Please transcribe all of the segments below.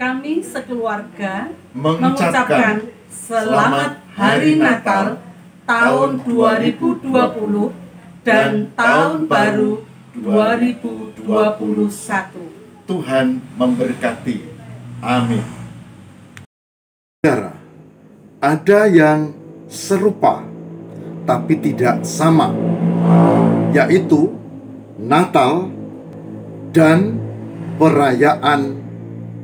kami sekeluarga mengucapkan selamat Hari Natal tahun 2020 dan tahun baru 2021. Tuhan memberkati. Amin. Saudara, ada yang serupa tapi tidak sama, yaitu Natal dan perayaan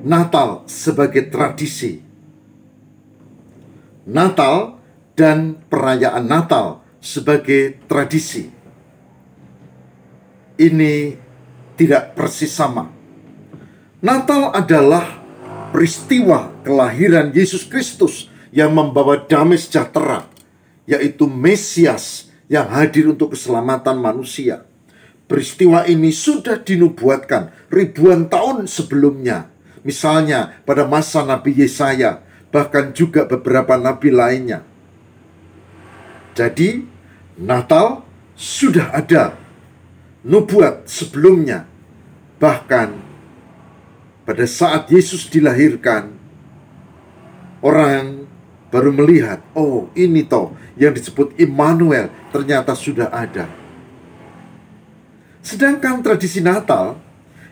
Natal sebagai tradisi. Natal dan perayaan Natal sebagai tradisi ini tidak persis sama. Natal adalah peristiwa kelahiran Yesus Kristus yang membawa damai sejahtera, yaitu Mesias yang hadir untuk keselamatan manusia. Peristiwa ini sudah dinubuatkan ribuan tahun sebelumnya, misalnya pada masa Nabi Yesaya, bahkan juga beberapa nabi lainnya. Jadi, Natal sudah ada nubuat sebelumnya. Bahkan pada saat Yesus dilahirkan, orang baru melihat, oh ini toh yang disebut Immanuel ternyata sudah ada. Sedangkan tradisi Natal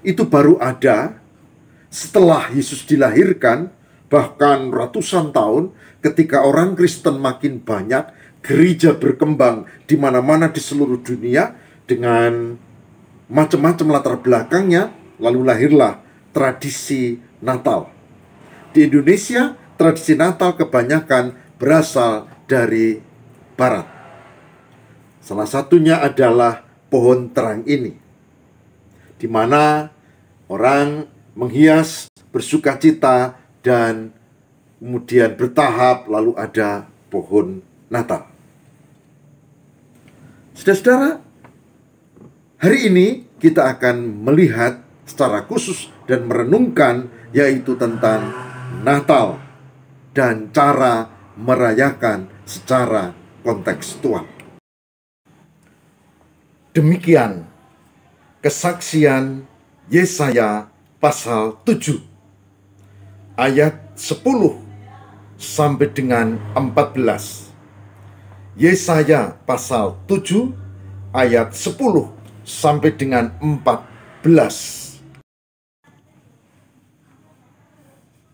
itu baru ada setelah Yesus dilahirkan, bahkan ratusan tahun ketika orang Kristen makin banyak, gereja berkembang di mana-mana di seluruh dunia dengan macam-macam latar belakangnya, lalu lahirlah tradisi Natal. Di Indonesia, tradisi Natal kebanyakan berasal dari Barat. Salah satunya adalah pohon terang ini, di mana orang menghias, bersukacita, dan kemudian bertahap lalu ada pohon Natal. Saudara-saudara, hari ini kita akan melihat secara khusus dan merenungkan yaitu tentang Natal dan cara merayakan secara kontekstual. Demikian kesaksian Yesaya pasal 7 ayat 10 sampai dengan 14. Yesaya pasal 7 ayat 10 sampai dengan 14.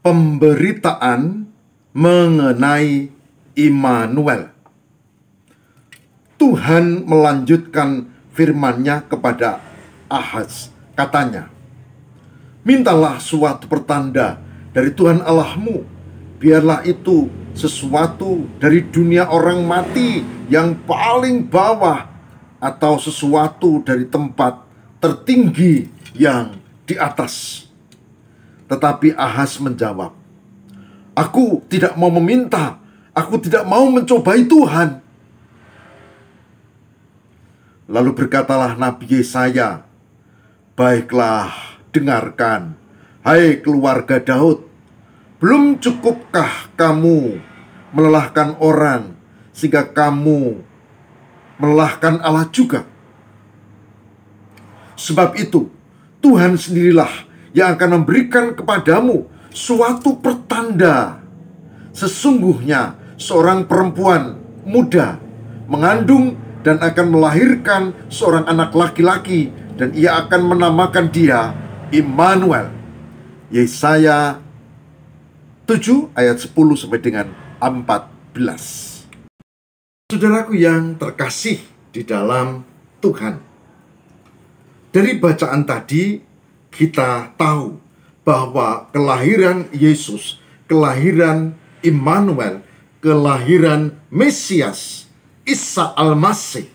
Pemberitaan mengenai Immanuel. Tuhan melanjutkan firman-Nya kepada Ahaz, katanya, mintalah suatu pertanda dari Tuhan Allahmu, biarlah itu sesuatu dari dunia orang mati yang paling bawah, atau sesuatu dari tempat tertinggi yang di atas. Tetapi Ahaz menjawab, aku tidak mau meminta, aku tidak mau mencobai Tuhan. Lalu berkatalah Nabi Yesaya, baiklah, dengarkan, hai keluarga Daud, belum cukupkah kamu melelahkan orang sehingga kamu melelahkan Allah juga? Sebab itu Tuhan sendirilah yang akan memberikan kepadamu suatu pertanda. Sesungguhnya seorang perempuan muda mengandung dan akan melahirkan seorang anak laki-laki, dan ia akan menamakan dia Immanuel. Yesaya 7 ayat 10 sampai dengan 14. Saudaraku yang terkasih di dalam Tuhan, dari bacaan tadi kita tahu bahwa kelahiran Yesus, kelahiran Immanuel, kelahiran Mesias, Isa Al-Masih,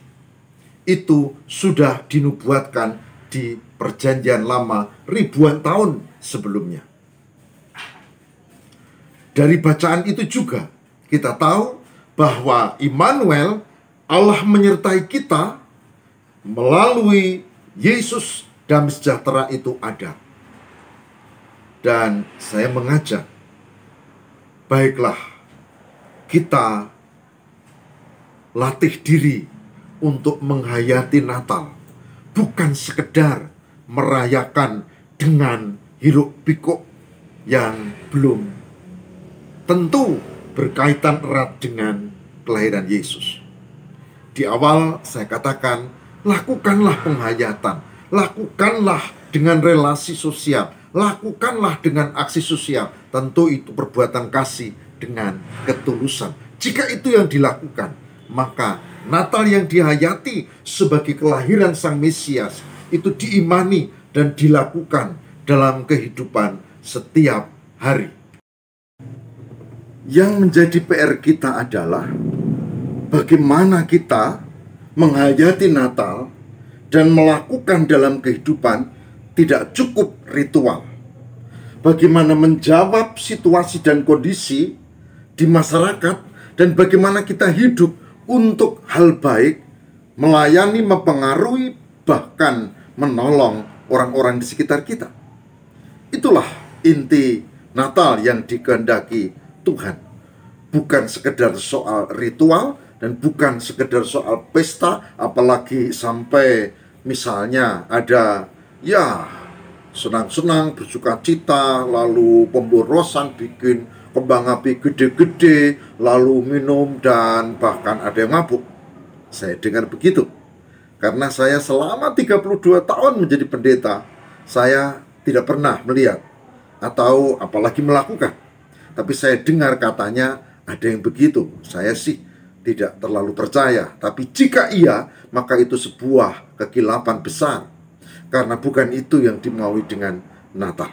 itu sudah dinubuatkan di Perjanjian Lama ribuan tahun sebelumnya. Dari bacaan itu juga kita tahu bahwa Immanuel, Allah menyertai kita, melalui Yesus, damai sejahtera itu ada. Dan saya mengajak, baiklah kita latih diri untuk menghayati Natal, bukan sekedar merayakan dengan hiruk pikuk, yang belum tentu berkaitan erat dengan kelahiran Yesus. Di awal saya katakan, lakukanlah penghayatan, lakukanlah dengan relasi sosial, lakukanlah dengan aksi sosial. Tentu itu perbuatan kasih dengan ketulusan. Jika itu yang dilakukan, maka Natal yang dihayati sebagai kelahiran Sang Mesias itu diimani dan dilakukan dalam kehidupan setiap hari. Yang menjadi PR kita adalah bagaimana kita menghayati Natal dan melakukan dalam kehidupan tidak cukup ritual. Bagaimana menjawab situasi dan kondisi di masyarakat, dan bagaimana kita hidup untuk hal baik, melayani, mempengaruhi, bahkan menolong orang-orang di sekitar kita. Itulah inti Natal yang dikehendaki Tuhan. Bukan sekedar soal ritual dan bukan sekedar soal pesta, apalagi sampai misalnya ada senang-senang, bersuka cita, lalu pemborosan, bikin kembang api gede-gede, lalu minum, dan bahkan ada yang mabuk. Saya dengar begitu. Karena saya selama 32 tahun menjadi pendeta, saya tidak pernah melihat atau apalagi melakukan. Tapi saya dengar katanya ada yang begitu. Saya sih tidak terlalu percaya. Tapi jika iya, maka itu sebuah kekilapan besar. Karena bukan itu yang dimaui dengan Natal.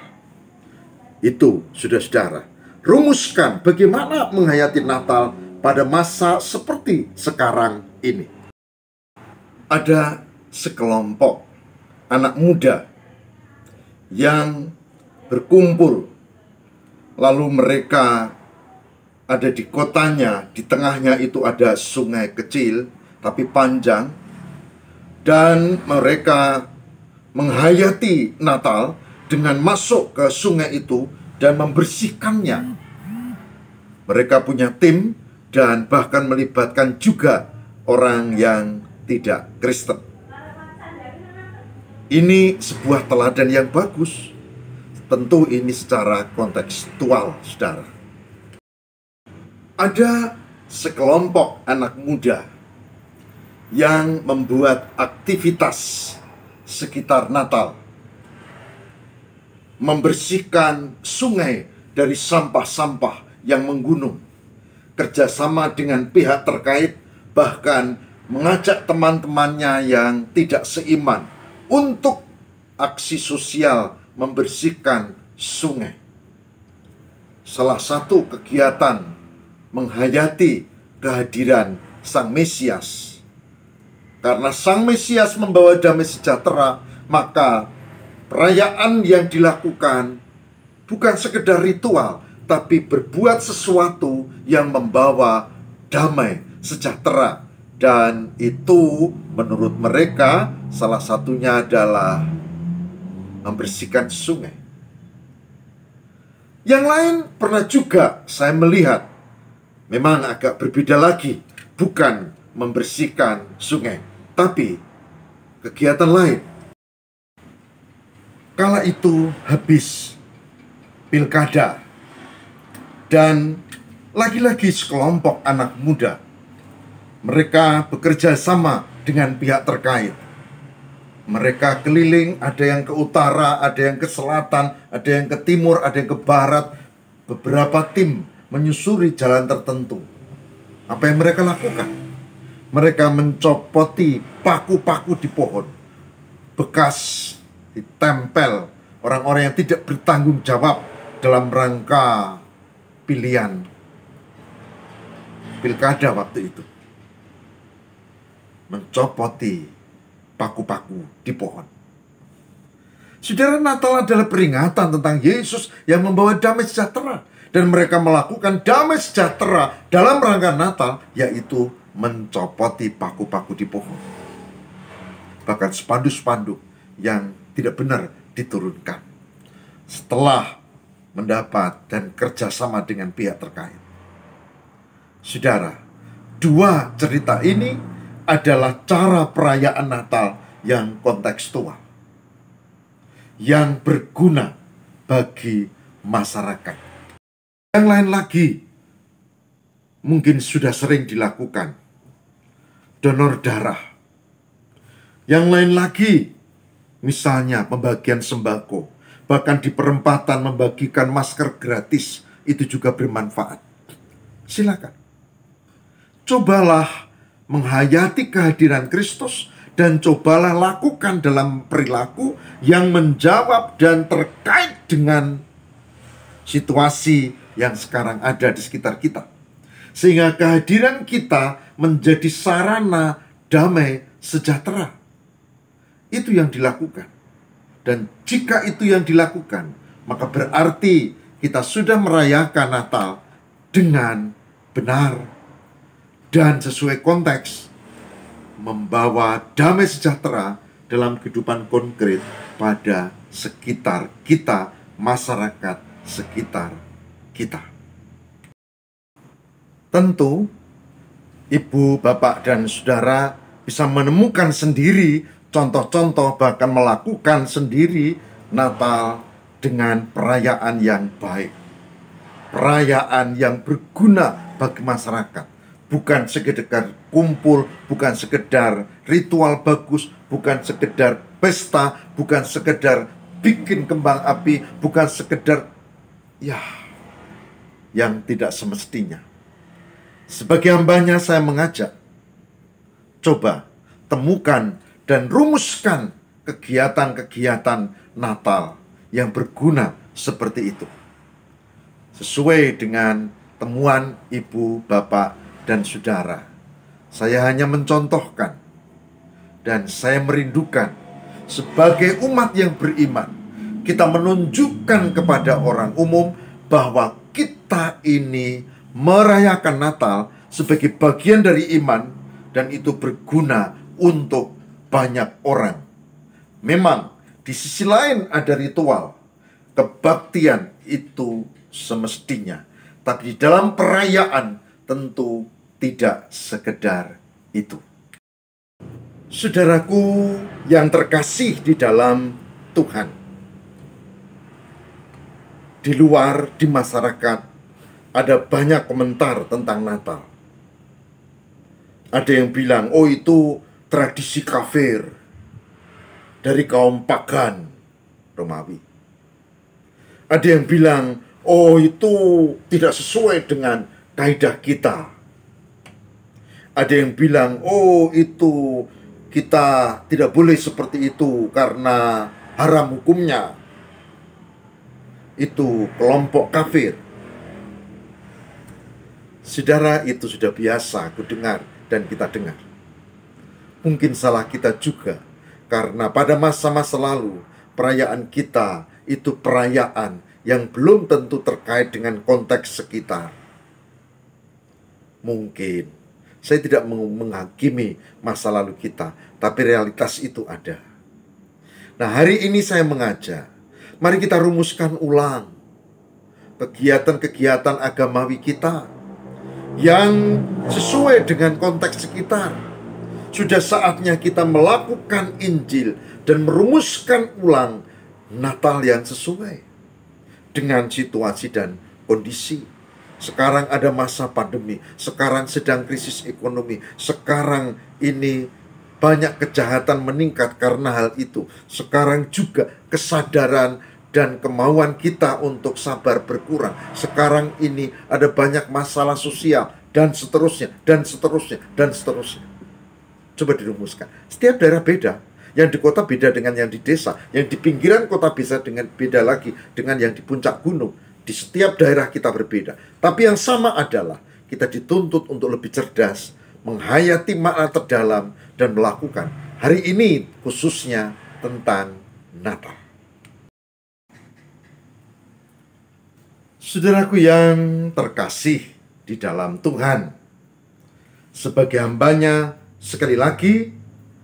Itu, saudara-saudara, rumuskan bagaimana menghayati Natal pada masa seperti sekarang ini. Ada sekelompok anak muda yang berkumpul, lalu mereka ada di kotanya, di tengahnya itu ada sungai kecil tapi panjang, dan mereka menghayati Natal dengan masuk ke sungai itu dan membersihkannya. Mereka punya tim dan bahkan melibatkan juga orang yang tidak Kristen. Ini sebuah teladan yang bagus. Tentu ini secara kontekstual, saudara. Ada sekelompok anak muda yang membuat aktivitas sekitar Natal, membersihkan sungai dari sampah-sampah yang menggunung, kerjasama dengan pihak terkait, bahkan mengajak teman-temannya yang tidak seiman untuk aksi sosial membersihkan sungai. Salah satu kegiatan menghayati kehadiran Sang Mesias. Karena Sang Mesias membawa damai sejahtera, maka perayaan yang dilakukan bukan sekedar ritual, tapi berbuat sesuatu yang membawa damai sejahtera. Dan itu menurut mereka salah satunya adalah membersihkan sungai. Yang lain pernah juga saya melihat memang agak berbeda lagi, bukan membersihkan sungai, tapi kegiatan lain. Kala itu habis pilkada, dan lagi-lagi sekelompok anak muda, mereka bekerja sama dengan pihak terkait. Mereka keliling, ada yang ke utara, ada yang ke selatan, ada yang ke timur, ada yang ke barat. Beberapa tim menyusuri jalan tertentu. Apa yang mereka lakukan? Mereka mencopoti paku-paku di pohon, bekas ditempel orang-orang yang tidak bertanggung jawab dalam rangka pilihan pilkada waktu itu. Mencopoti paku-paku di pohon. Saudara, Natal adalah peringatan tentang Yesus yang membawa damai sejahtera, dan mereka melakukan damai sejahtera dalam rangka Natal, yaitu mencopoti paku-paku di pohon. Bahkan spanduk-spanduk yang tidak benar diturunkan setelah mendapat dan kerjasama dengan pihak terkait. Saudara, dua cerita ini adalah cara perayaan Natal yang kontekstual, yang berguna bagi masyarakat. Yang lain lagi mungkin sudah sering dilakukan, donor darah. Yang lain lagi misalnya pembagian sembako, bahkan di perempatan membagikan masker gratis, itu juga bermanfaat. Silakan. Cobalah menghayati kehadiran Kristus dan cobalah lakukan dalam perilaku yang menjawab dan terkait dengan situasi yang sekarang ada di sekitar kita. Sehingga kehadiran kita menjadi sarana damai sejahtera. Itu yang dilakukan. Dan jika itu yang dilakukan, maka berarti kita sudah merayakan Natal dengan benar dan sesuai konteks, membawa damai sejahtera dalam kehidupan konkret pada sekitar kita, masyarakat sekitar kita. Tentu, ibu, bapak, dan saudara bisa menemukan sendiri contoh-contoh, bahkan melakukan sendiri Natal dengan perayaan yang baik, perayaan yang berguna bagi masyarakat. Bukan sekedar kumpul, bukan sekedar ritual bagus, bukan sekedar pesta, bukan sekedar bikin kembang api, bukan sekedar yang tidak semestinya. Sebagai hambanya saya mengajak, coba temukan dan rumuskan kegiatan-kegiatan Natal yang berguna seperti itu. Sesuai dengan temuan ibu, bapak, dan saudara. Saya hanya mencontohkan. Dan saya merindukan sebagai umat yang beriman, kita menunjukkan kepada orang umum bahwa kita ini merayakan Natal sebagai bagian dari iman, dan itu berguna untuk banyak orang. Memang di sisi lain ada ritual, kebaktian itu semestinya, tapi di dalam perayaan tentu tidak sekedar itu. Saudaraku yang terkasih di dalam Tuhan, di luar, di masyarakat, ada banyak komentar tentang Natal. Ada yang bilang, oh itu tradisi kafir dari kaum pagan Romawi. Ada yang bilang, oh itu tidak sesuai dengan kaidah kita. Ada yang bilang, oh itu kita tidak boleh seperti itu karena haram hukumnya. Itu kelompok kafir. Saudara, itu sudah biasa aku dengar dan kita dengar. Mungkin salah kita juga, karena pada masa-masa lalu perayaan kita itu perayaan yang belum tentu terkait dengan konteks sekitar. Mungkin saya tidak menghakimi masa lalu kita, tapi realitas itu ada. Nah, hari ini saya mengajak, mari kita rumuskan ulang kegiatan-kegiatan agamawi kita yang sesuai dengan konteks sekitar. Sudah saatnya kita melakukan Injil dan merumuskan ulang Natal yang sesuai dengan situasi dan kondisi. Sekarang ada masa pandemi, sekarang sedang krisis ekonomi, sekarang ini banyak kejahatan meningkat karena hal itu. Sekarang juga kesadaran dan kemauan kita untuk sabar berkurang. Sekarang ini ada banyak masalah sosial dan seterusnya, dan seterusnya, dan seterusnya. Coba dirumuskan. Setiap daerah beda. Yang di kota beda dengan yang di desa. Yang di pinggiran kota bisa dengan beda lagi dengan yang di puncak gunung. Di setiap daerah kita berbeda. Tapi yang sama adalah kita dituntut untuk lebih cerdas, menghayati makna terdalam, dan melakukan hari ini khususnya tentang Natal. Saudaraku yang terkasih di dalam Tuhan, sebagai hambanya, sekali lagi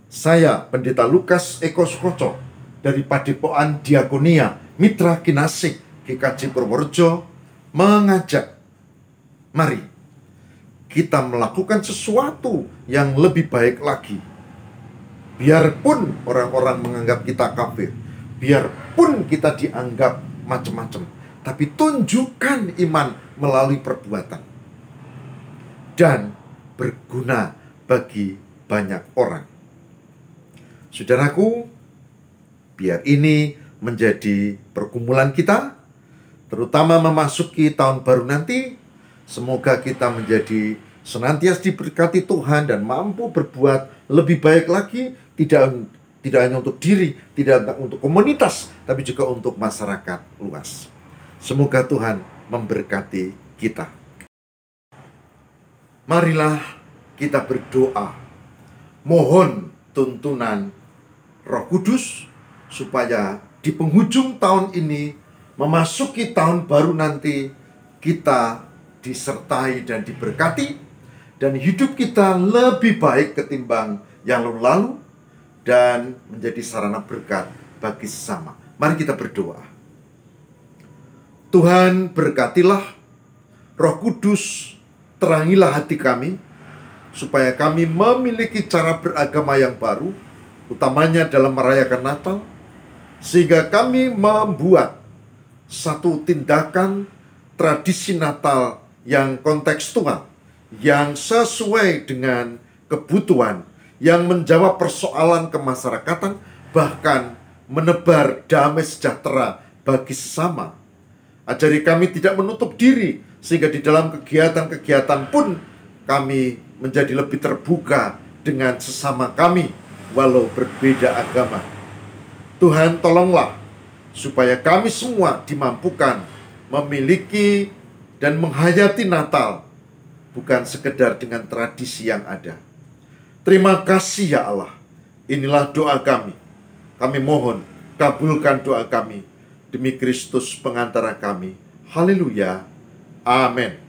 saya Pendeta Lukas Eko Sukoco dari Padepokan Diakonia Mitra Kinasih GKJ Purworejo mengajak, mari kita melakukan sesuatu yang lebih baik lagi. Biarpun orang-orang menganggap kita kafir, biarpun kita dianggap macam-macam, tapi tunjukkan iman melalui perbuatan dan berguna bagi banyak orang. Saudaraku, biar ini menjadi pergumulan kita, terutama memasuki tahun baru nanti. Semoga kita menjadi senantiasa diberkati Tuhan dan mampu berbuat lebih baik lagi, tidak hanya untuk diri, tidak hanya untuk komunitas, tapi juga untuk masyarakat luas. Semoga Tuhan memberkati kita. Marilah kita berdoa, mohon tuntunan Roh Kudus supaya di penghujung tahun ini, memasuki tahun baru nanti, kita disertai dan diberkati, dan hidup kita lebih baik ketimbang yang lalu-lalu, dan menjadi sarana berkat bagi sesama. Mari kita berdoa. Tuhan, berkatilah, Roh Kudus terangilah hati kami, supaya kami memiliki cara beragama yang baru, utamanya dalam merayakan Natal, sehingga kami membuat satu tindakan tradisi Natal yang kontekstual, yang sesuai dengan kebutuhan, yang menjawab persoalan kemasyarakatan, bahkan menebar damai sejahtera bagi sesama. Ajari kami tidak menutup diri, sehingga di dalam kegiatan-kegiatan pun kami menjadi lebih terbuka dengan sesama kami, walau berbeda agama. Tuhan, tolonglah supaya kami semua dimampukan memiliki dan menghayati Natal, bukan sekedar dengan tradisi yang ada. Terima kasih ya Allah. Inilah doa kami. Kami mohon, kabulkan doa kami. Demi Kristus pengantara kami. Haleluya. Amin.